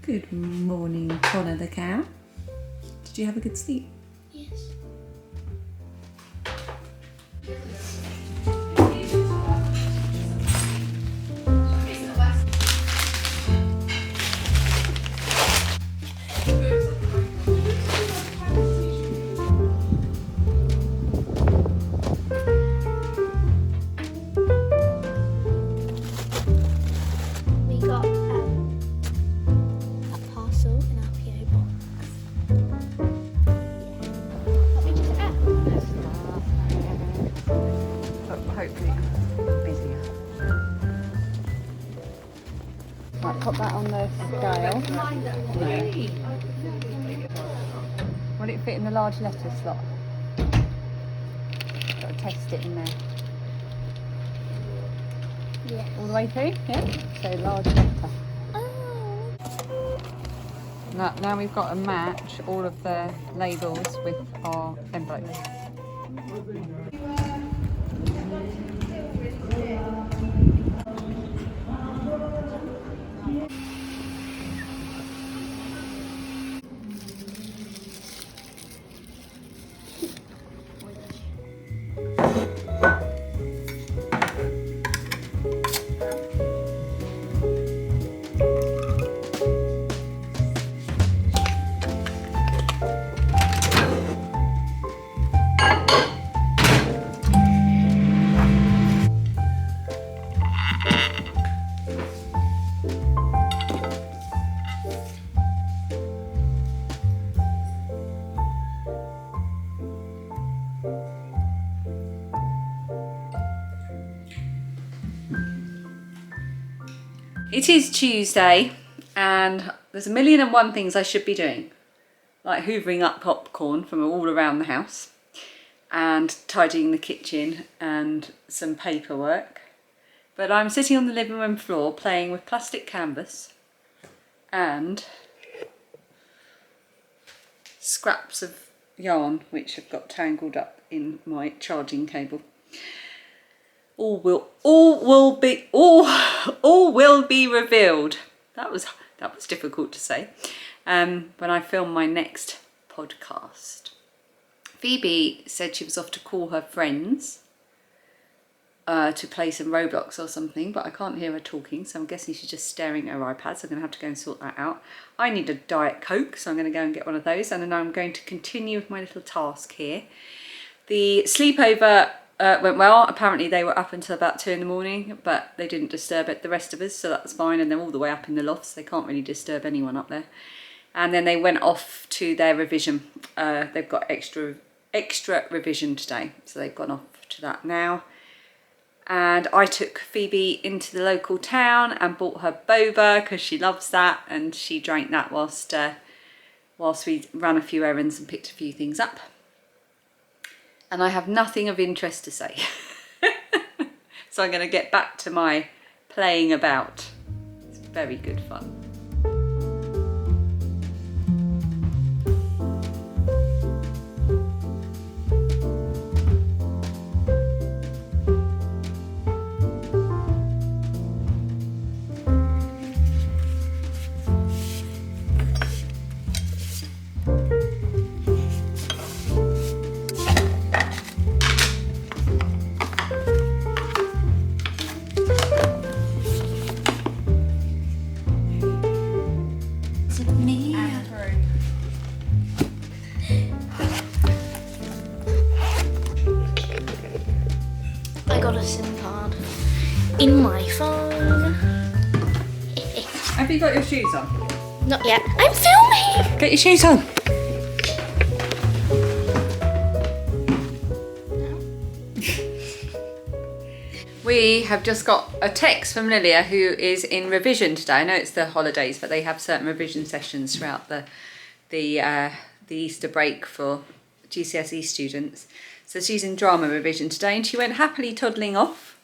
Good morning, Connor the cow. Did you have a good sleep? Yes. We got a parcel in our PO box. Let me check it out. But hopefully busier. Right, pop that on the scale. No. Will it fit in the large letter slot? Got to test it in there. Yeah. All the way through? Yeah? So large letter. Oh. Now we've got to match all of the labels with our envelopes. It is Tuesday and there's 1,000,001 things I should be doing, like hoovering up popcorn from all around the house and tidying the kitchen and some paperwork. But I'm sitting on the living room floor playing with plastic canvas and scraps of yarn which have got tangled up in my charging cable. All will be revealed. That was difficult to say. When I film my next podcast. Phoebe said she was off to call her friends to play some Roblox or something, but I can't hear her talking, so I'm guessing she's just staring at her iPad, so I'm going to have to go and sort that out. I need a Diet Coke, so I'm going to go and get one of those, and then I'm going to continue with my little task here. The sleepover went well. Apparently they were up until about 2 in the morning, but they didn't disturb the rest of us, so that's fine, and they're all the way up in the lofts. They can't really disturb anyone up there. And then they went off to their revision. They've got extra revision today, so they've gone off to that now. And I took Phoebe into the local town and bought her boba because she loves that, and she drank that whilst we ran a few errands and picked a few things up. And I have nothing of interest to say. So I'm going to get back to my playing about. It's very good fun. I got a SIM card in my phone. Have you got your shoes on? Not yet. I'm filming! Get your shoes on. We have just got a text from Lilia, who is in revision today. I know it's the holidays, but they have certain revision sessions throughout the Easter break for GCSE students. So she's in drama revision today, and she went happily toddling off.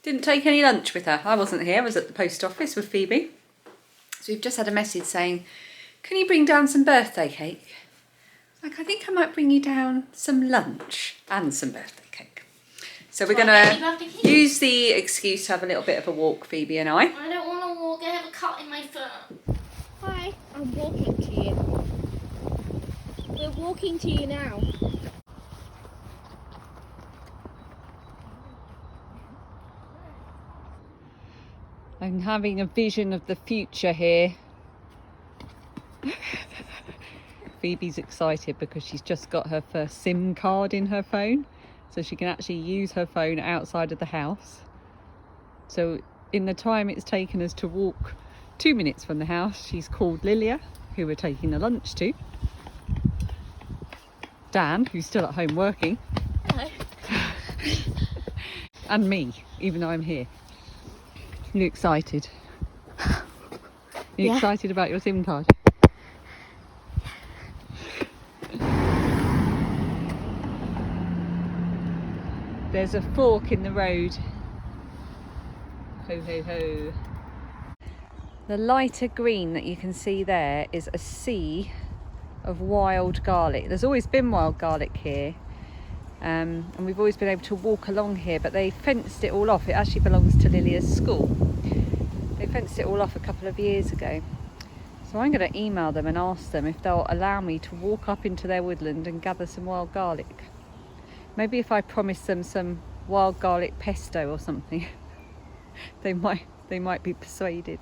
Didn't take any lunch with her. I wasn't here. I was at the post office with Phoebe. So we've just had a message saying, can you bring down some birthday cake? Like, I think I might bring you down some lunch and some birthday cake. So we're going to use the excuse to have a little bit of a walk, Phoebe and I. I don't want to walk. I have a cut in my foot. Bye. I'm walking to you. We're walking to you now. I'm having a vision of the future here. Phoebe's excited because she's just got her first SIM card in her phone, so she can actually use her phone outside of the house. So in the time it's taken us to walk 2 minutes from the house, she's called Lilia, who we're taking the lunch to, Dan, who's still at home working, Hello. and me, even though I'm here. You excited? You Yeah. excited about your SIM card? There's a fork in the road. Ho ho ho. The lighter green that you can see there is a sea of wild garlic. There's always been wild garlic here, and we've always been able to walk along here, but they fenced it all off. It actually belongs to Lilia's school. They fenced it all off a couple of years ago. So I'm going to email them and ask them if they'll allow me to walk up into their woodland and gather some wild garlic. Maybe if I promise them some wild garlic pesto or something, they might be persuaded.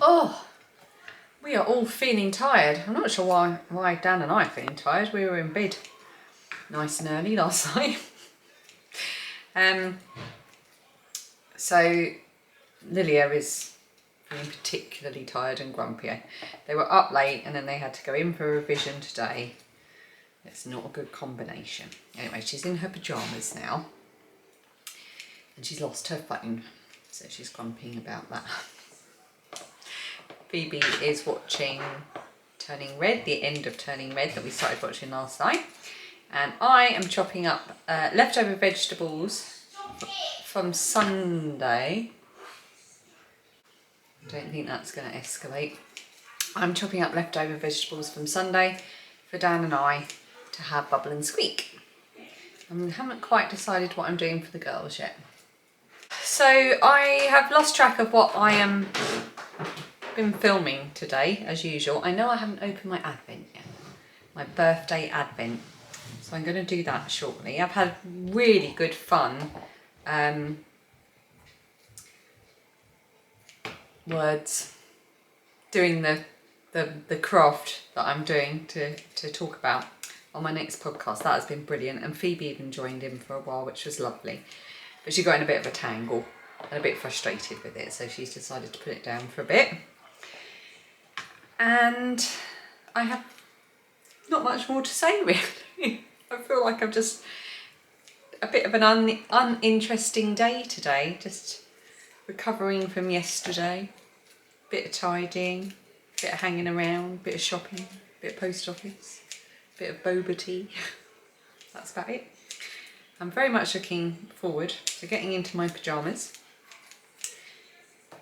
Oh, we are all feeling tired. I'm not sure why Dan and I are feeling tired. We were in bed nice and early last night. So Lilia is feeling particularly tired and grumpy. They were up late and then they had to go in for a revision today. It's not a good combination. Anyway, she's in her pyjamas now and she's lost her phone, so she's grumpying about that. Phoebe is watching Turning Red, the end of Turning Red that we started watching last night. And I am chopping up leftover vegetables from Sunday. I don't think that's going to escalate. I'm chopping up leftover vegetables from Sunday for Dan and I to have Bubble and Squeak. I haven't quite decided what I'm doing for the girls yet. So I have lost track of what I am been filming today, as usual. I know I haven't opened my advent yet, my birthday advent, so I'm going to do that shortly. I've had really good fun doing the craft that I'm doing to talk about on my next podcast. That has been brilliant, and Phoebe even joined in for a while, which was lovely, but she got in a bit of a tangle and a bit frustrated with it, so she's decided to put it down for a bit. And I have not much more to say, really. I feel like I'm just a bit of an uninteresting day today, just recovering from yesterday, bit of tidying, bit of hanging around, bit of shopping, bit of post office, bit of boba tea. That's about it. I'm very much looking forward to getting into my pyjamas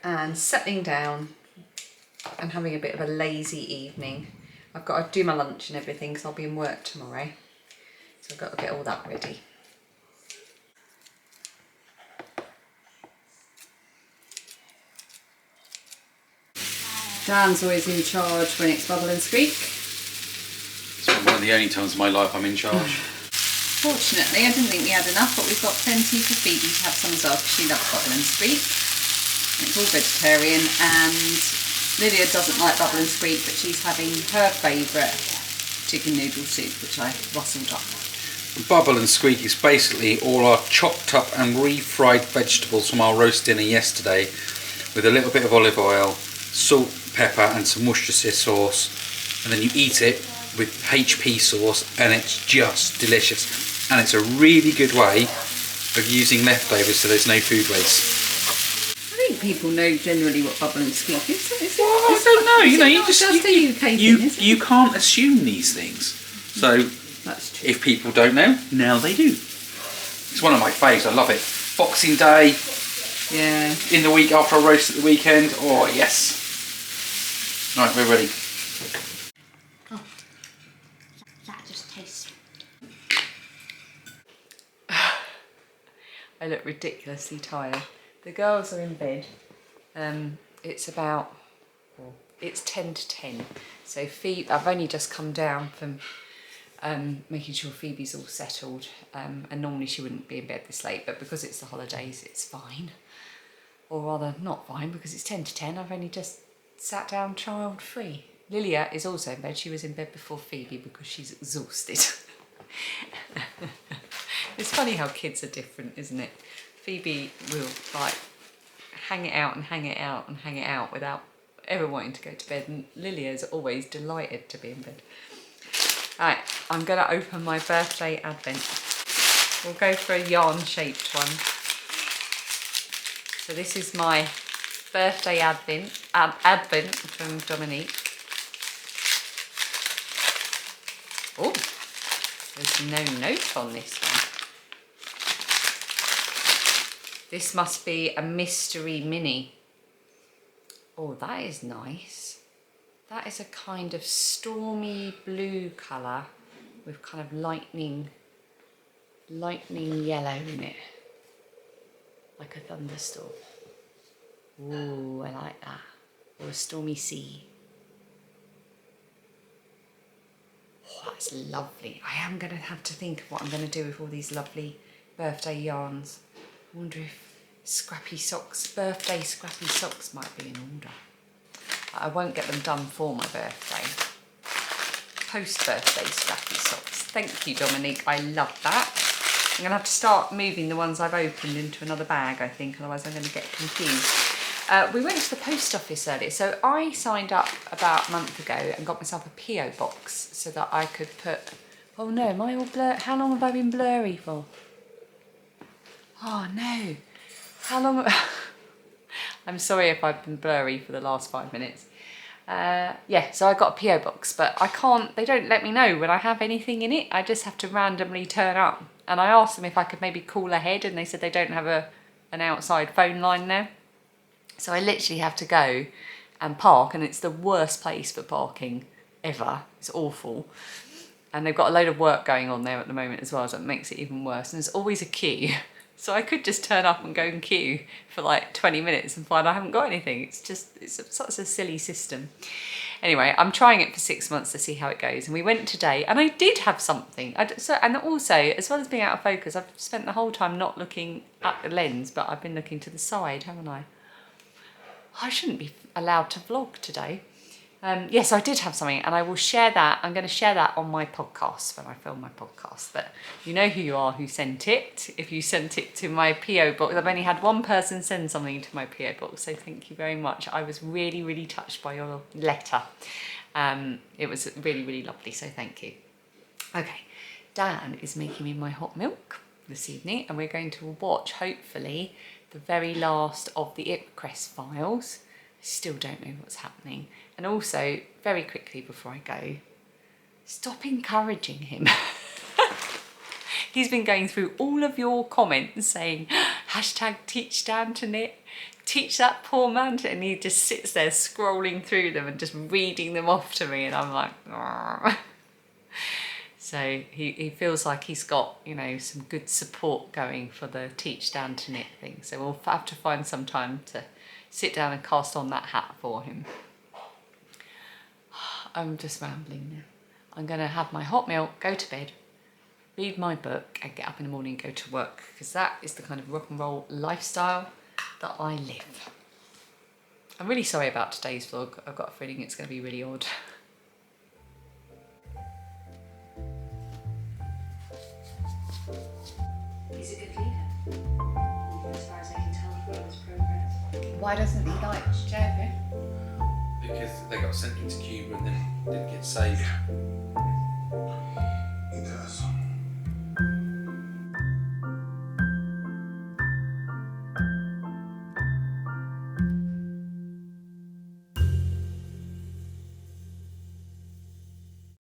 and settling down and having a bit of a lazy evening. I've got to do my lunch and everything because I'll be in work tomorrow, so I've got to get all that ready. Dan's always in charge when it's Bubble and Squeak. It's one of the only times in my life I'm in charge. Fortunately, I didn't think we had enough, but we've got plenty for Phoebe to have some as well because she loves Bubble and Squeak. It's all vegetarian, and Lilia doesn't like Bubble and Squeak, but she's having her favourite chicken noodle soup, which I rustled up. Bubble and Squeak is basically all our chopped up and refried vegetables from our roast dinner yesterday, with a little bit of olive oil, salt, pepper and some Worcestershire sauce, and then you eat it with HP sauce, and it's just delicious. And it's a really good way of using leftovers so there's no food waste. I think people know generally what Bubble and Squeak is. Well, I don't know. You know, you just a UK thing, you can't assume these things. So That's true. If people don't know, now they do. It's one of my faves, I love it. Boxing Day. Yeah. In the week after I roast at the weekend. Oh, yes. Right, we're ready. Oh, that just tastes. I look ridiculously tired. The girls are in bed. It's about, well, it's 10 to 10. So Phoebe, I've only just come down from making sure Phoebe's all settled. And normally she wouldn't be in bed this late, but because it's the holidays, it's fine. Or rather, not fine, because it's 10 to 10. I've only just sat down child-free. Lilia is also in bed. She was in bed before Phoebe because she's exhausted. It's funny how kids are different, isn't it? Phoebe will like hang it out and hang it out and hang it out without ever wanting to go to bed, and Lilia's always delighted to be in bed. Right, I'm going to open my birthday advent. We'll go for a yarn-shaped one. So this is my birthday advent from Dominique. Oh, there's no note on this one. This must be a mystery mini. Oh, that is nice. That is a kind of stormy blue colour with kind of lightning yellow in it. Like a thunderstorm. Ooh, I like that. Or a stormy sea. Oh, that's lovely. I am going to have to think of what I'm going to do with all these lovely birthday yarns. I wonder if birthday scrappy socks might be in order. I won't get them done for my birthday. Post-birthday scrappy socks. Thank you, Dominique. I love that. I'm going to have to start moving the ones I've opened into another bag, I think, otherwise I'm going to get confused. We went to the post office earlier, so I signed up about a month ago and got myself a P.O. box so that I could put... Oh no, am I all blur? How long have I been blurry for? Oh no. How long... I'm sorry if I've been blurry for the last 5 minutes. Yeah, so I got a P.O. box, but I can't... They don't let me know when I have anything in it. I just have to randomly turn up. And I asked them if I could maybe call ahead, and they said they don't have an outside phone line now. So I literally have to go and park, and it's the worst place for parking ever. It's awful. And they've got a load of work going on there at the moment as well, so it makes it even worse. And there's always a queue. So I could just turn up and go and queue for like 20 minutes and find I haven't got anything. It's such a silly system. Anyway, I'm trying it for 6 months to see how it goes. And we went today and I did have something. And also, as well as being out of focus, I've spent the whole time not looking at the lens, but I've been looking to the side, haven't I? I shouldn't be allowed to vlog today. Yes, I did have something, and I will share that. I'm going to share that on my podcast when I film my podcast. But you know who you are who sent it. If you sent it to my P.O. box, I've only had one person send something to my P.O. box, so thank you very much. I was really, really touched by your letter. It was really, really lovely, so thank you. Okay, Dan is making me my hot milk this evening, and we're going to watch, hopefully, the very last of the Ipcress files. I still don't know what's happening. And also, very quickly before I go, stop encouraging him. He's been going through all of your comments saying, hashtag teach Dan to knit, teach that poor man to, and he just sits there scrolling through them and just reading them off to me, and I'm like, argh. So he feels like he's got, you know, some good support going for the teach Dan to knit thing. So we'll have to find some time to sit down and cast on that hat for him. I'm just rambling now. I'm going to have my hot milk, go to bed, read my book and get up in the morning and go to work, because that is the kind of rock and roll lifestyle that I live. I'm really sorry about today's vlog. I've got a feeling it's going to be really odd. He's a good leader, as far as I can tell from his progress. Why doesn't he like Joe? Because they got sent into Cuba and then didn't get saved.